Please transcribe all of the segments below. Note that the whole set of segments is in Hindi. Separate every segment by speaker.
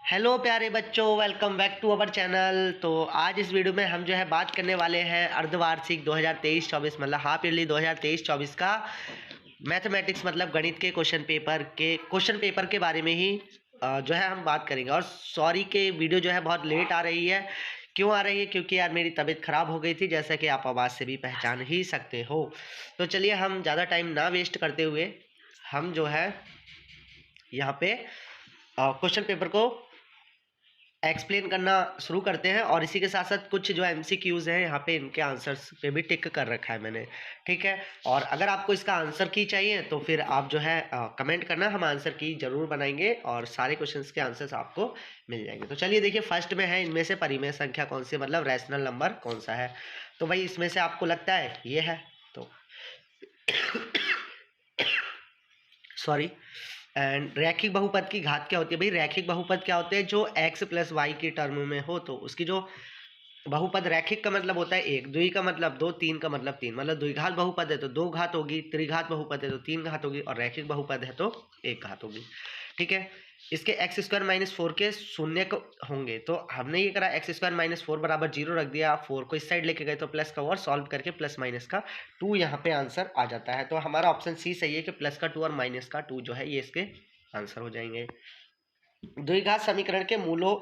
Speaker 1: हेलो प्यारे बच्चों, welcome back to our channel. तो आज इस वीडियो में हम जो है बात करने वाले हैं अर्धवार्षिक 2023-24 मतलब हाफ ईयरली 2023-24 का मैथमेटिक्स मतलब गणित के क्वेश्चन पेपर के बारे में ही जो है हम बात करेंगे। और सॉरी के वीडियो जो है बहुत लेट आ रही है। क्यों आ रही है? क्योंकि यार मेरी तबीयत ख़राब हो गई थी, जैसा कि आप आवाज़ से भी पहचान ही सकते हो। तो चलिए हम ज़्यादा टाइम ना वेस्ट करते हुए हम जो है यहाँ पे क्वेश्चन पेपर को एक्सप्लेन करना शुरू करते हैं। और इसी के साथ साथ कुछ जो एमसीक्यूज हैं यहाँ पे, इनके आंसर्स पे भी टिक कर रखा है मैंने, ठीक है। और अगर आपको इसका आंसर की चाहिए तो फिर आप जो है कमेंट करना, हम आंसर की जरूर बनाएंगे और सारे क्वेश्चंस के आंसर्स आपको मिल जाएंगे। तो चलिए देखिए, फर्स्ट में है इनमें से परिमेय संख्या कौन सी, मतलब रैशनल नंबर कौन सा है। तो भाई इसमें से आपको लगता है ये है, तो सॉरी। एंड रैखिक बहुपद की घात क्या होती है? भाई रैखिक बहुपद क्या होते हैं? जो x प्लस वाई की टर्म में हो, तो उसकी जो बहुपद, रैखिक का मतलब होता है एक, द्वि का मतलब दो, तीन का मतलब तीन, मतलब द्विघात बहुपद है तो दो घात होगी, त्रिघात बहुपद है तो तीन घात होगी, और रैखिक बहुपद है तो एक घात होगी, ठीक है। इसके एक्स स्क्वायर माइनस फोर के शून्य होंगे, तो हमने ये करा एक्स स्क्वायर माइनस फोर बराबर जीरो रख दिया, फोर को इस साइड लेके गए तो प्लस का और सॉल्व करके प्लस माइनस का टू यहाँ पे आंसर आ जाता है। तो हमारा ऑप्शन सी सही है कि प्लस का टू और माइनस का टू जो है ये इसके आंसर हो जाएंगे। द्विघात समीकरण के मूलों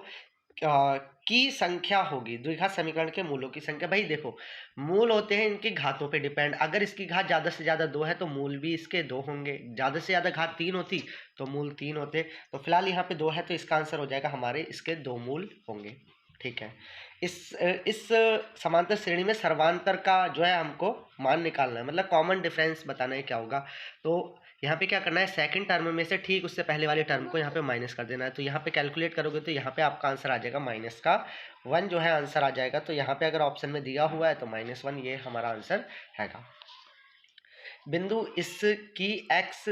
Speaker 1: की संख्या होगी, द्विघात समीकरण के मूलों की संख्या। भाई देखो, मूल होते हैं इनकी घातों पे डिपेंड। अगर इसकी घात ज्यादा से ज्यादा दो है तो मूल भी इसके दो होंगे, ज्यादा से ज्यादा घात तीन होती तो मूल तीन होते। तो फिलहाल यहाँ पे दो है तो इसका आंसर हो जाएगा हमारे इसके दो मूल होंगे, ठीक है। इस समांतर श्रेणी में सर्वांतर का जो है हमको मान निकालना है, मतलब कॉमन डिफरेंस बताना है क्या होगा। तो यहाँ पे क्या करना है, सेकंड टर्म में से ठीक उससे पहले वाले टर्म को यहाँ पे माइनस कर देना है। तो यहाँ पे कैलकुलेट करोगे तो यहाँ पे आपका आंसर आ जाएगा माइनस का वन जो है आंसर आ जाएगा। तो यहाँ पे अगर ऑप्शन में दिया हुआ है तो माइनस वन ये हमारा आंसर हैगा। बिंदु इसकी एक्स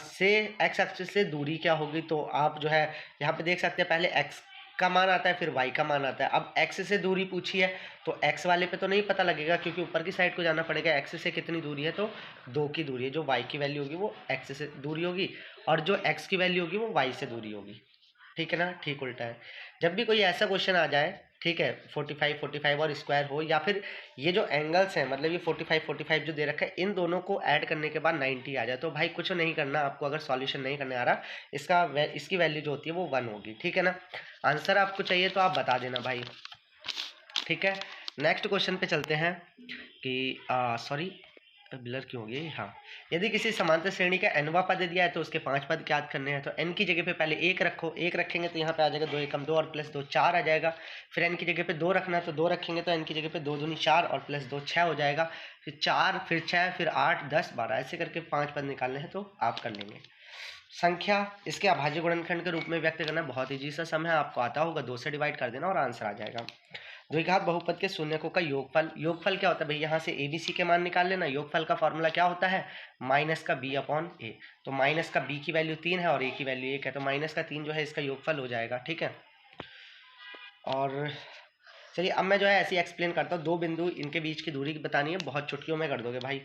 Speaker 1: से एक्स एक्सिस से दूरी क्या होगी? तो आप जो है यहाँ पे देख सकते हैं, पहले एक्स का मान आता है फिर वाई का मान आता है। अब एक्स से दूरी पूछी है तो एक्स वाले पे तो नहीं पता लगेगा क्योंकि ऊपर की साइड को जाना पड़ेगा। एक्स से कितनी दूरी है? तो दो की दूरी है। जो वाई की वैल्यू होगी वो एक्स से दूरी होगी और जो एक्स की वैल्यू होगी वो वाई से दूरी होगी, ठीक है ना। ठीक उल्टा है। जब भी कोई ऐसा क्वेश्चन आ जाए, ठीक है, 45 और स्क्वायर हो, या फिर ये जो एंगल्स हैं मतलब ये 45 जो दे रखा है, इन दोनों को ऐड करने के बाद 90 आ जाए, तो भाई कुछ नहीं करना आपको। अगर सॉल्यूशन नहीं करने आ रहा, इसकी वैल्यू जो होती है वो वन होगी, ठीक है ना। आंसर आपको चाहिए तो आप बता देना भाई, ठीक है। नेक्स्ट क्वेश्चन पे चलते हैं कि सॉरी ब्लर क्यों हो गई। हाँ, यदि किसी समांतर श्रेणी का nवां पद दिया है तो उसके पांच पद याद करने हैं। तो n की जगह पे पहले एक रखो, एक रखेंगे तो यहाँ पे आ जाएगा दो एकम दो और प्लस दो चार आ जाएगा। फिर n की जगह पे दो रखना है तो दो रखेंगे तो n की जगह पे दो दूनी चार और प्लस दो छः हो जाएगा। फिर चार, फिर छः, फिर आठ, 10, 12 ऐसे करके पांच पद निकालने हैं तो आप कर लेंगे। संख्या इसके अभाज्य गुणनखंड के रूप में व्यक्त करना बहुत ईजी सा सम है, आपको आता होगा, दो से डिवाइड कर देना और आंसर आ जाएगा। द्विघात बहुपद के शून्यकों का योगफल, योगफल क्या होता है भाई? यहाँ से ए बी सी के मान निकाल लेना। योगफल का फॉर्मूला क्या होता है? माइनस का बी अपॉन ए। तो माइनस का बी की वैल्यू तीन है और ए की वैल्यू एक है, तो माइनस का तीन जो है इसका योगफल हो जाएगा, ठीक है। और चलिए अब मैं जो है ऐसे ही एक्सप्लेन करता हूँ। दो बिंदु इनके बीच की दूरी बतानी है, बहुत चुटकियों में कर दोगे भाई।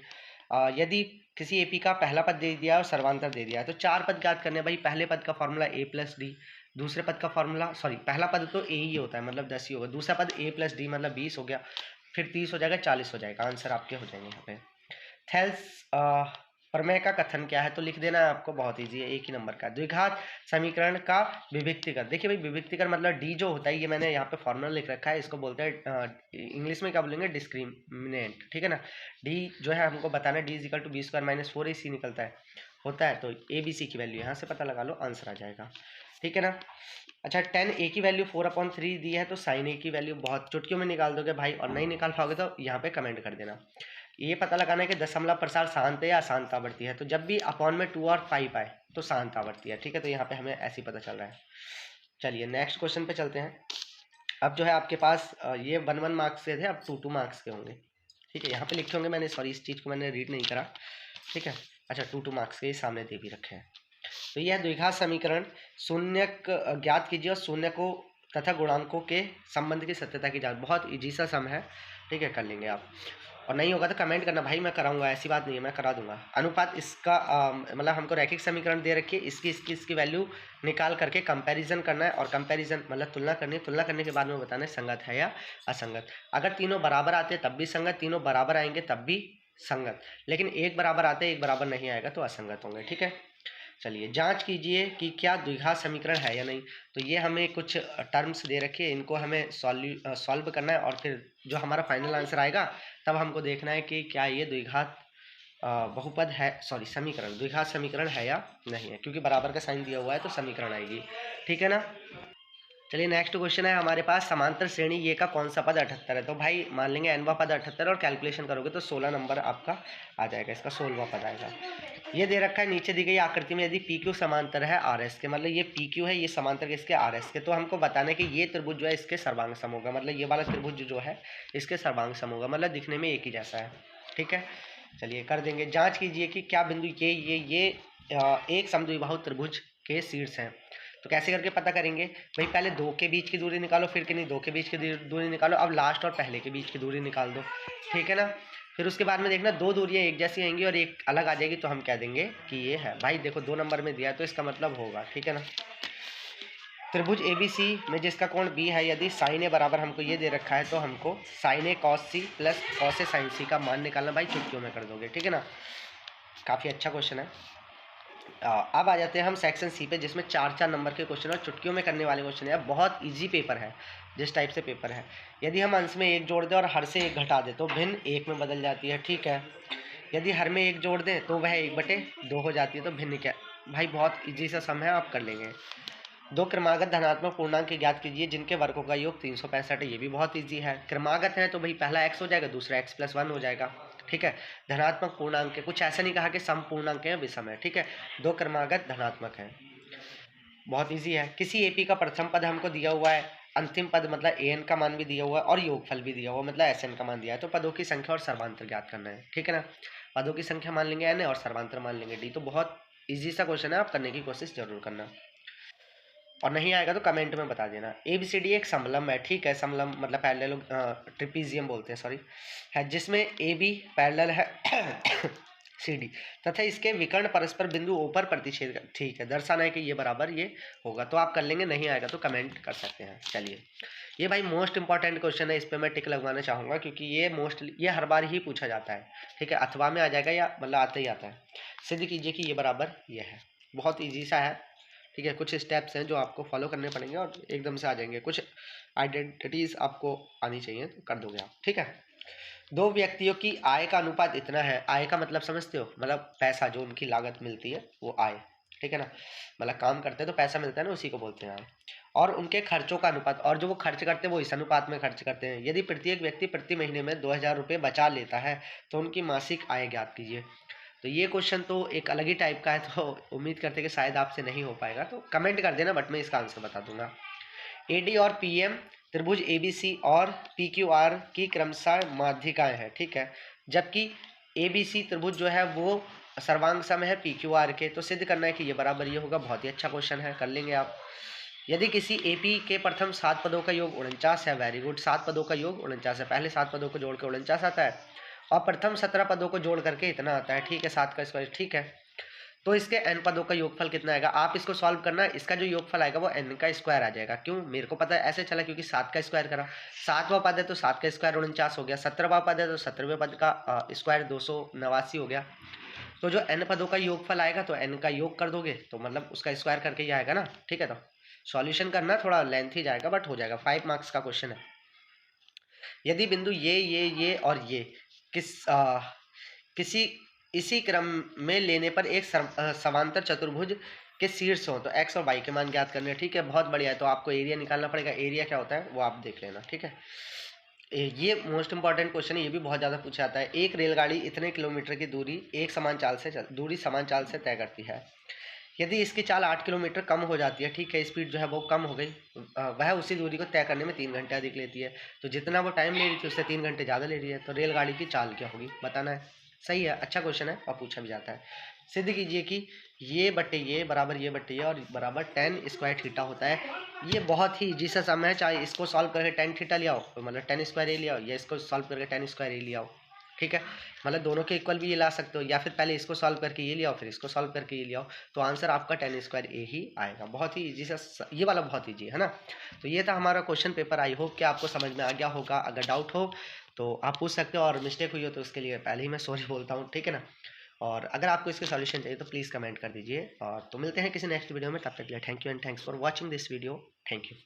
Speaker 1: यदि किसी एपी का पहला पद दे दिया और सर्वांतर दे दिया है तो चार पद ज्ञात करने हैं भाई। पहले पद का फॉर्मूला ए प्लस डी, दूसरे पद का फॉर्मूला, सॉरी पहला पद तो ए ही होता है मतलब 10 ही होगा, दूसरा पद ए प्लस डी मतलब 20 हो गया, फिर 30 हो जाएगा, 40 हो जाएगा। आंसर आपके हो जाएंगे यहाँ पे। थेल्स प्रमेय का कथन क्या है? तो लिख देना है आपको, बहुत ईजी है, एक ही नंबर का। द्विघात समीकरण का विभक्तिकर, देखिए भाई विभक्तिकर मतलब डी जो होता है, ये मैंने यहाँ पे फॉर्मूला लिख रखा है, इसको बोलते हैं इंग्लिश में क्या बोलेंगे? डिस्क्रिमिनेंट, ठीक है ना। डी जो है हमको बताना है, D is equal to B square minus four C निकलता है, होता है, तो ए बी सी की वैल्यू यहाँ से पता लगा लो, आंसर आ जाएगा, ठीक है ना। अच्छा, टेन ए की वैल्यू 4/3 दी है तो साइन ए की वैल्यू बहुत चुटकियों में निकाल दोगे भाई, और नहीं निकाल पाओगे तो यहाँ पे कमेंट कर देना। ये पता लगाना है कि दशमलव प्रसार शांत है या शांत आवर्ती है। तो जब भी अपॉन में 2 और 5 आए तो शांत आवर्ती है, ठीक है। तो यहाँ पे हमें ऐसे ही पता चल रहा है। चलिए नेक्स्ट क्वेश्चन पे चलते हैं। अब जो है आपके पास ये 1 मार्क्स के थे, अब 2 मार्क्स के होंगे, ठीक है। यहाँ पे लिखे होंगे, मैंने सॉरी इस चीज़ को मैंने रीड नहीं करा, ठीक है। अच्छा, 2 मार्क्स के सामने दे भी रखे हैं। तो यह द्विघात समीकरण शून्य ज्ञात कीजिए और शून्य को तथा गुणांकों के संबंध की सत्यता की जांच, बहुत इजी सा सम है, ठीक है, कर लेंगे आप। और नहीं होगा तो कमेंट करना भाई, मैं कराऊंगा, ऐसी बात नहीं है, मैं करा दूंगा। अनुपात इसका मतलब हमको रैखिक समीकरण दे रखी है, इसकी वैल्यू निकाल करके कंपैरिजन करना है, और कंपैरिजन मतलब तुलना करनी है। तुलना करने के बाद में बताना है संगत है या असंगत। अगर तीनों बराबर आते हैं तब भी संगत, तीनों बराबर आएंगे तब भी संगत, लेकिन एक बराबर आते हैं एक बराबर नहीं आएगा तो असंगत होंगे। ठीक है, चलिए जांच कीजिए कि क्या द्विघात समीकरण है या नहीं। तो ये हमें कुछ टर्म्स दे रखे हैं, इनको हमें सॉल्व करना है, और फिर जो हमारा फाइनल आंसर आएगा तब हमको देखना है कि क्या ये द्विघात बहुपद है, सॉरी समीकरण, द्विघात समीकरण है या नहीं है, क्योंकि बराबर का साइन दिया हुआ है तो समीकरण आएगी। ठीक है ना। चलिए नेक्स्ट क्वेश्चन है हमारे पास, समांतर श्रेणी ये का कौन सा पद 78 है। तो भाई मान लेंगे एनवा पद 78 और कैलकुलेशन करोगे तो 16 नंबर आपका आ जाएगा, इसका 16वां पद आएगा। ये दे रखा है नीचे दी गई आकृति में, यदि पी क्यू समांतर है आर एस के, मतलब ये पी क्यू है, ये समांतर किसके, आर एस के, तो हमको बताना है कि ये त्रिभुज जो है इसके सर्वांग सम होगा, मतलब ये वाला त्रिभुज जो है इसके सर्वांग सम होगा, मतलब दिखने में एक ही जैसा है। ठीक है, चलिए कर देंगे। जांच कीजिए कि क्या बिंदु ये एक समद्विबाहु त्रिभुज के शीर्ष हैं। तो कैसे करके पता करेंगे भाई, पहले दो के बीच की दूरी निकालो, फिर किन्हीं दो के बीच की दूरी निकालो, अब लास्ट और पहले के बीच की दूरी निकाल दो। ठीक है ना, फिर उसके बाद में देखना दो दूरियां एक जैसी आएंगी और एक अलग आ जाएगी, तो हम कह देंगे कि ये है। भाई देखो 2 नंबर में दिया है तो इसका मतलब होगा। ठीक है ना, त्रिभुज ABC में जिसका कोण B है, यदि साइन ए बराबर हमको ये दे रखा है तो हमको sign A cos C plus cos A sign सी का मान निकालना। भाई चुटकियों में कर दोगे। ठीक है ना, काफ़ी अच्छा क्वेश्चन है। अब आ जाते हैं हम सेक्शन सी पे, जिसमें 4 नंबर के क्वेश्चन और चुटकियों में करने वाले क्वेश्चन है। बहुत इजी पेपर है, जिस टाइप से पेपर है, यदि हम अंश में एक जोड़ दें और हर से एक घटा दें तो भिन्न एक में बदल जाती है। ठीक है, यदि हर में एक जोड़ दें तो वह 1/2 हो जाती है, तो भिन्न क्या। भाई बहुत इजी सा सम है, आप कर लेंगे। दो क्रमागत धनात्मक पूर्णांक की ज्ञात कीजिए जिनके वर्गों का योग 365 है। ये भी बहुत इजी है। क्रमागत है तो भाई पहला x हो जाएगा, दूसरा x+1 हो जाएगा। ठीक है, धनात्मक पूर्णांक है, कुछ ऐसा नहीं कहा कि सम पूर्णांक है विषम है। ठीक है, दो क्रमागत धनात्मक है, बहुत इजी है। किसी एपी का प्रथम पद हमको दिया हुआ है, अंतिम पद मतलब an का मान भी दिया हुआ है, और योगफल भी दिया हुआ मतलब sn का मान दिया है, तो पदों की संख्या और सर्वांतर ज्ञात करना है। ठीक है ना, पदों की संख्या मान लेंगे n और सर्वांतर मान लेंगे d। तो बहुत इजी सा क्वेश्चन है, आप करने की कोशिश जरूर करना, और नहीं आएगा तो कमेंट में बता देना। ABCD एक समलंब है। ठीक है, समलंब मतलब पैरेलल, ट्रिपीजियम बोलते हैं, सॉरी, है, जिसमें AB पैरेलल है CD तथा इसके विकर्ण परस्पर बिंदु O पर प्रतिच्छेद। ठीक है, दर्शाना है कि ये बराबर ये होगा, तो आप कर लेंगे, नहीं आएगा तो कमेंट कर सकते हैं। चलिए, ये भाई मोस्ट इंपॉर्टेंट क्वेश्चन है, इस पर मैं टिक लगवाना चाहूँगा क्योंकि ये हर बार ही पूछा जाता है। ठीक है, अथवा में आ जाएगा या मतलब आते ही आता है। सिद्ध कीजिए कि ये बराबर ये है, बहुत ईजी सा है। ठीक है, कुछ स्टेप्स हैं जो आपको फॉलो करने पड़ेंगे और एकदम से आ जाएंगे। कुछ आइडेंटिटीज आपको आनी चाहिए तो कर दोगे आप। ठीक है, दो व्यक्तियों की आय का अनुपात इतना है। आय का मतलब समझते हो, मतलब पैसा, जो उनकी लागत मिलती है वो आय। ठीक है ना, मतलब काम करते हैं तो पैसा मिलता है ना, उसी को बोलते हैं आय। और उनके खर्चों का अनुपात, और जो वो खर्च करते हैं वो इस अनुपात में खर्च करते हैं। यदि प्रत्येक व्यक्ति प्रति महीने में 2000 रुपये बचा लेता है तो उनकी मासिक आय ज्ञात कीजिए। तो ये क्वेश्चन तो एक अलग ही टाइप का है, तो उम्मीद करते हैं कि शायद आपसे नहीं हो पाएगा, तो कमेंट कर देना, बट मैं इसका आंसर बता दूंगा। AD और PM त्रिभुज ABC और PQR की क्रमशः माध्यिकाएं हैं। ठीक है, जबकि ABC त्रिभुज जो है वो सर्वांग सम है PQR के, तो सिद्ध करना है कि ये बराबर ये होगा। बहुत ही अच्छा क्वेश्चन है, कर लेंगे आप। यदि किसी AP के प्रथम 7 पदों का योग 49 है, वेरी गुड, 7 पदों का योग 49 है, पहले 7 पदों को जोड़ के 49 आता है, और प्रथम 17 पदों को जोड़ करके इतना आता है। ठीक है, 7 का स्क्वायर। ठीक है, तो इसके n पदों का योगफल कितना आएगा, आप इसको सॉल्व करना। इसका जो योगफल आएगा वो n का स्क्वायर आ जाएगा। क्यों, मेरे को पता है ऐसे चला क्योंकि 7 का स्क्वायर करा, 7वां पद है तो 7 का स्क्वायर 49 हो गया, 17वां पद है तो 17वें पद का स्क्वायर 289 हो गया। तो जो n पदों का योगफल आएगा तो n का योग कर दोगे तो मतलब उसका स्क्वायर करके ही आएगा ना। ठीक है, तो सॉल्यूशन करना थोड़ा लेंथी जाएगा बट हो जाएगा। 5 मार्क्स का क्वेश्चन है। यदि बिंदु ये और ये किसी इसी क्रम में लेने पर एक समांतर चतुर्भुज के शीर्ष हो तो x और y के मान ज्ञात करने हैं। ठीक है, बहुत बढ़िया है। तो आपको एरिया निकालना पड़ेगा, एरिया क्या होता है वो आप देख लेना। ठीक है, ये मोस्ट इंपॉर्टेंट क्वेश्चन है, ये भी बहुत ज़्यादा पूछा जाता है। एक रेलगाड़ी इतने किलोमीटर की दूरी समान चाल से तय करती है। यदि इसकी चाल 8 किलोमीटर कम हो जाती है, ठीक है, स्पीड जो है वो कम हो गई, वह उसी दूरी को तय करने में 3 घंटे अधिक लेती है। तो जितना वो टाइम ले रही थी उससे 3 घंटे ज़्यादा ले रही है, तो रेलगाड़ी की चाल क्या होगी बताना है। सही है, अच्छा क्वेश्चन है और पूछा भी जाता है। सिद्ध कीजिए कि ये बट्टे ये बराबर ये बट्टे ये और बराबर टेन स्क्वायर थीटा होता है। ये बहुत ही इजी सा सम है, चाहे इसको सॉल्व करके टेन थीटा ले आओ मतलब टेन स्क्वायर ए ले आओ, या इसको सॉल्व करके टेन स्क्वायर ए ले आओ, ठीक है। मतलब दोनों के इक्वल भी ये ला सकते हो, या फिर पहले इसको सॉल्व करके ये ले आओ फिर इसको सॉल्व करके ये ले आओ, तो आंसर आपका टेन स्क्वायर ए ही आएगा। बहुत ही इजी सा, ये वाला बहुत ईजी है ना। तो ये था हमारा क्वेश्चन पेपर। आई होप कि आपको समझ में आ गया होगा। अगर डाउट हो तो आप पूछ सकते हो, और मिस्टेक हुई हो तो उसके लिए पहले ही मैं सॉरी बोलता हूँ, ठीक है ना। और अगर आपको इसके सॉल्यूशन चाहिए तो प्लीज़ कमेंट कर दीजिए। और तो मिलते हैं किसी नेक्स्ट वीडियो में, तब तक के लिए thank you and thanks for watching this video. Thank you.